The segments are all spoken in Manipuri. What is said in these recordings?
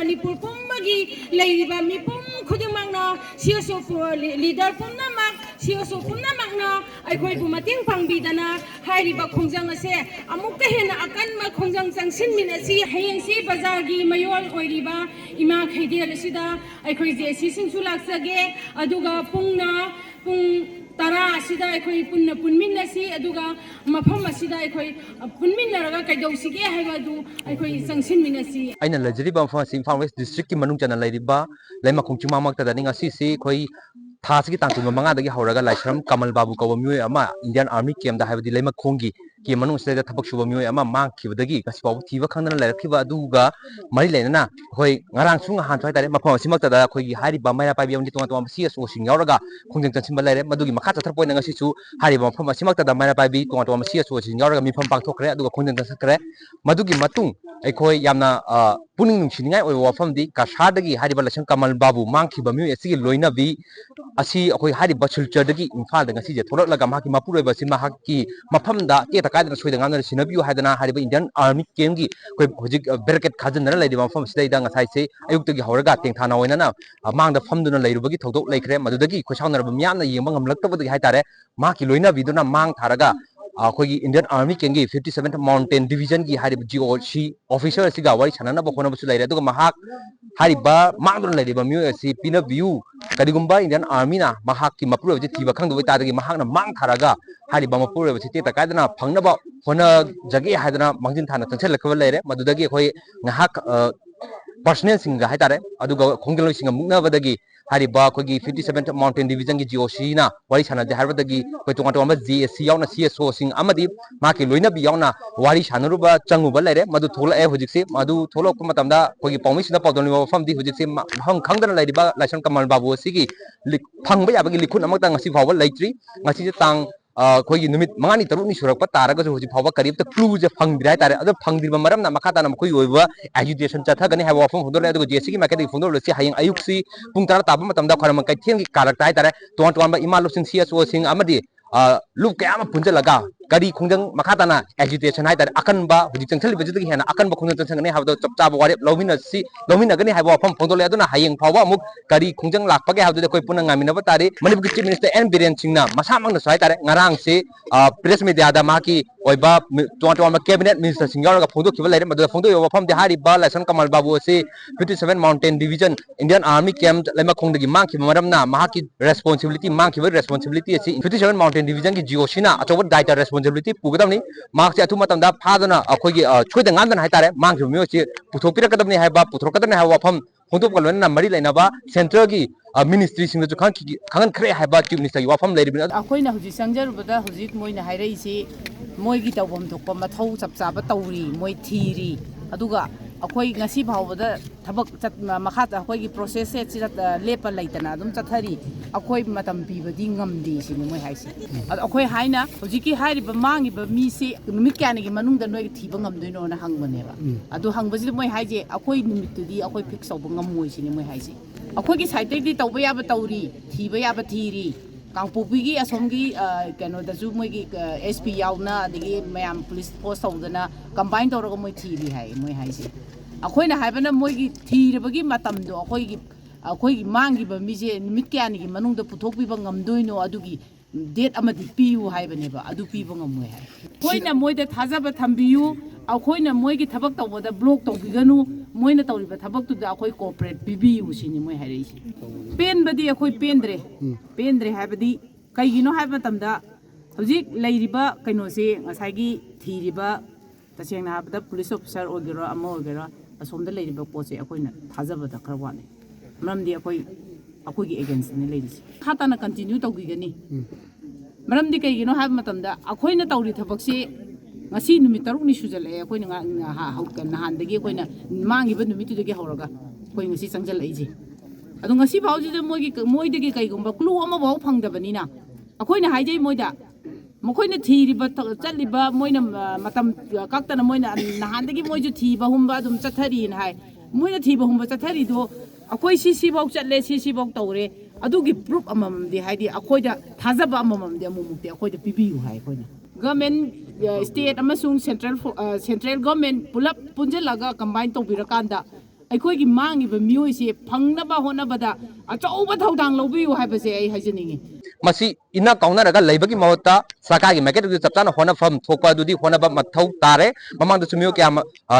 Manipur Pumagi, Lady Mipum, Kudimagno, Sioso for leader Punamak, Sioso Punamagno, I quite Pumating Pangbidana, Hari Bakunjang se, Amukahin Akan Makunjang Sin Minasi, Hayeng Si Bazagi, Mayor Oiriba, Imak Hadia Sida, I quite the assistant Sulaksage, Aduga Pungna, Pung. Tara asida akhoi punna punminnasi aduga mafam asida akhoi punminnaraga kaidosige haibadu akhoi sangsinminasi aina lajriba mafam Imphal West district ki manung chana lairiba laima khongchuma mak ta dani ngasi si khoi thasigi tangtu manga dagi hauraga laisram Kamalbabu kawa myoi ama Indian Army camp da haibadi laima khongi ki manung sida thabak suba myoi ama mang khibadagi kasipaw thiba khangdana lairakhiba aduga mari lainana khoi ngarang sunga han thai tare mafam simak ta da khoi gi hariba maira paibi amni tonga tonga cs o sing yauraga khongjang chansimba laire madugi makha chathar poina ngasi su hariba mafam simak ta da maira paibi tonga tonga cs o sing yauraga mifam pangthokre aduga khongjang chathakre madugi matung akhoi yamna puning nungsiningai oi wafamdi kasardagi hariba lasang Kamalbabu mangkhiba myoi asigi loinabi asi akhoi hariba silchardagi Imphal da ngasi je tholaklaga mahaki mapuroiba si mahaki mafamda te ta kaidana soida ngamna sinabiu haidana hariba Indian Army camp gi koi hojik barricade khajanna laidi mafam sidai da ngasai se ayuktagi hauraga tengthana oinana mangda famduna lairubagi thodok laikre madudagi khosaunarba miyamna yengba ngamlaktabagi haitare mahaki loinabiduna mang tharaga akhoi Indian Army camp gi 57th Mountain Division gi hariba GOC officer asiga wari sanana ba khona basu laire aduga mahak hariba mangduna lairiba myoi asi pina view kadigumba Indian Army na mahak ki mapuro ji thiba khangdu ta dagi mahak na mang tharaga hariba mapuro ji te ta kaidana phangnaba hona jagi haidana mangjin thana tangchel lakwa laire madudagi khoi ngahak personnel singa haitare aduga khongjal singa muknabadagi hariba khogi 57th Mountain Division gi GOC na wari sanade harbadagi koi tonga tonga GSC yauna CSO sing amadi maki loina bi yauna wari sanaruba changuba laire madu thola e hojikse madu tholok matamda khogi pawmisina pawdoni famdi hojikse hang khangdana lairiba laisang Kamalbabu sigi phangba yabagi likhun amakta ngasi fawba laitri ngasi tang khogi numit mangani taruni surakpa taraga hoji fawba karibta clue je phangdira tare adu phangdirba maramna makata na khoi oiba agitation chathagani ha wafam hodole adu jesi gi makati phondol si hayeng ayuksi pung tara taba matamda kharam kai thieng gi karakta tare ton ton ba imalu sing CSO sing amadi loop kaya ma punjalaga gari khongjang makhatana agitation haidar akanba hujik changchali bajudagi hena akanba khongjang changani habdo chapcha warep lomina gani haiba wafam phondole aduna hayeng phawba amuk gari khongjang lakpage habdo koi puna ngamina ba tari manipur chief minister N Biren singna masa mangna sai tare ngarang se press media da maki oiba tonga cabinet minister singaura ga phongdo kiba laire madu phongdo yo wafam de hariba laisang Kamalbabu se 57 Mountain Division Indian Army camp laima khongdagi mangki maramna mahaki responsibility mangki responsibility asi 57 Mountain Division gi GOC na achoba daita responsibility pugadamni marks atuma tamda phadana akhoi choida ngandan haitare mangki myo chi puthokpirakadamni haiba puthokadamni ha wafam phongdo kalona mari lainaba central gi ministry sing ju khangan khre haiba chief minister gi wafam lairibin akoina huji sangjarubada huji moina hairaisi moigi tawbam thokpa mathau chapchaba tawri moi thiri aduga akoi ngasi bawda thabak makhat akoi gi process se chirat lepa laitana adum chathari akoi matam pibadi ngamdi sini moi haisi akoi haina hujiki hairiba mangi ba mi se numit kyani gi manungda noi thiba ngamdoino na hangbaneba adu hangbaji moi haije akoi numitudi akoi fix obo ngamoi sini moi haisi akoi gi side di tawba yaba tawri thiba yaba thiri Kangpupigi asomgi kano dazu moi gi SP yauna adigi mayam police post awdana combine tawraga moi thiri hai moi haisi akoina haibana moi gi thiribagi matamdo akoi gi mangi ba mije nimit kyani gi manungda puthokpiba ngamdoino adugi date amadi piu haibaneba adu piba ngamoi hai koina moida thajaba thambiu akoina moi gi thabak tawboda block tawbiganu moina tawriba thabak tu da akoi corporate bibiu sini moi hairisi pen badi akoi pendre haibadi kaigino haiba tamda hojik lairiba kaino se ngasagi thiriba tasengna habda police officer ogero amo ogero asomda lairiba poche akoina thajaba da kharwane maramdi akoi gi against ni lairisi khatana continue tawgigani maramdi kaigino haiba matamda akoina tawri thabakse ngasi numit taruk ni sujale akoina nahandagi akoina mangiba numitudagi hawraga koi ngasi changjal aiji adu ngasi bawji de moidagi kaigumba clue ama baw phangdabanina akoina haijai moida mokoina thiriba chaliba moina matam kaktana moina nahandagi moiju thiba humba adum chathari hai moina thiba humba chathari do akoi si baw chatle si baw tawre adugi proof amamdi haidi akoida thajaba amamdi amumukti akoida pibiu hai koina government state amasung central government pulap punjalaga combine tawbirakanda ꯑꯩꯈꯣꯏꯒꯤ ꯃꯥꯡꯉꯤꯕ ꯃꯤꯑꯣꯏꯁꯦ ꯐꯪꯅꯕ ꯍꯣꯠꯅꯕꯗ ꯑꯆꯧꯕ ꯊꯧꯗꯥꯡ ꯂꯧꯕꯤꯌꯨ ꯍꯥꯏꯕꯁꯦ ꯑꯩ ꯍꯥꯏꯖꯅꯤꯡꯉꯤ ꯃꯁꯤ ꯏꯅ ꯀꯥꯎꯅꯔꯒ ꯂꯩꯕꯒꯤ ꯃꯍꯨꯠꯇ ꯁꯔꯀꯥꯔꯒꯤ ꯃꯥꯏꯀꯩꯗꯒꯤ ꯆꯞ ꯆꯥꯅ ꯍꯣꯠꯅꯐꯝ ꯊꯣꯛꯄ ꯑꯗꯨꯗꯤ ꯍꯣꯠꯅꯕ ꯃꯊꯧ ꯇꯥꯔꯦ ꯃꯃꯥꯡꯗꯁꯨ ꯃꯤꯑꯣꯏ ꯀꯌꯥ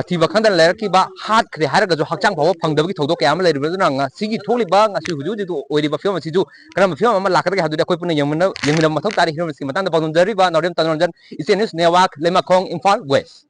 ꯊꯤꯕ ꯈꯪꯗꯅ ꯂꯩꯔꯛꯈꯤꯕ ꯍꯥꯠꯈ꯭ꯔꯦ ꯍꯥꯏꯔꯒꯁꯨ ꯍꯛꯆꯥꯡ ꯐꯥꯎꯕ ꯐꯪꯗꯕꯒꯤ ꯊꯧꯗꯣꯛ ꯀꯌꯥ ꯑꯃ ꯂꯩꯔꯤꯕ ꯑꯗꯨꯅ ꯉꯁꯤꯒꯤ ꯊꯣꯛꯂꯤꯕ ꯉꯁꯤ ꯍꯧꯖꯤꯛ ꯍꯧꯖꯤꯛ ꯑꯣꯏꯔꯤꯕ ꯐꯤꯕꯝ ꯑꯁꯤꯁꯨ ꯀꯔꯝꯕ ꯐꯤꯕꯝ ꯑꯃ ꯂꯥꯛꯀꯗꯒꯦ ꯍꯥꯏꯕꯗꯨꯗꯤ ꯑꯩꯈꯣꯏ ꯄꯨꯟꯅ ꯌꯦꯡꯃꯤꯟꯅꯕ ꯃꯊꯧ ꯇꯥꯔꯤ ꯍꯤꯔꯝ ꯑꯁꯤꯒꯤ ꯃꯇꯥꯡꯗ ꯄꯥꯎꯗꯝꯖꯔꯤꯕ ꯅꯥꯎꯔꯦꯝ ꯇꯅꯣꯔꯟꯖꯟ ꯏꯆꯦ ꯅ꯭ꯌꯨꯁ ꯅꯦꯠꯋꯥꯔꯛ ꯂꯩꯃꯈꯣꯡ ꯏꯝꯐꯥꯜ ꯋꯦꯁ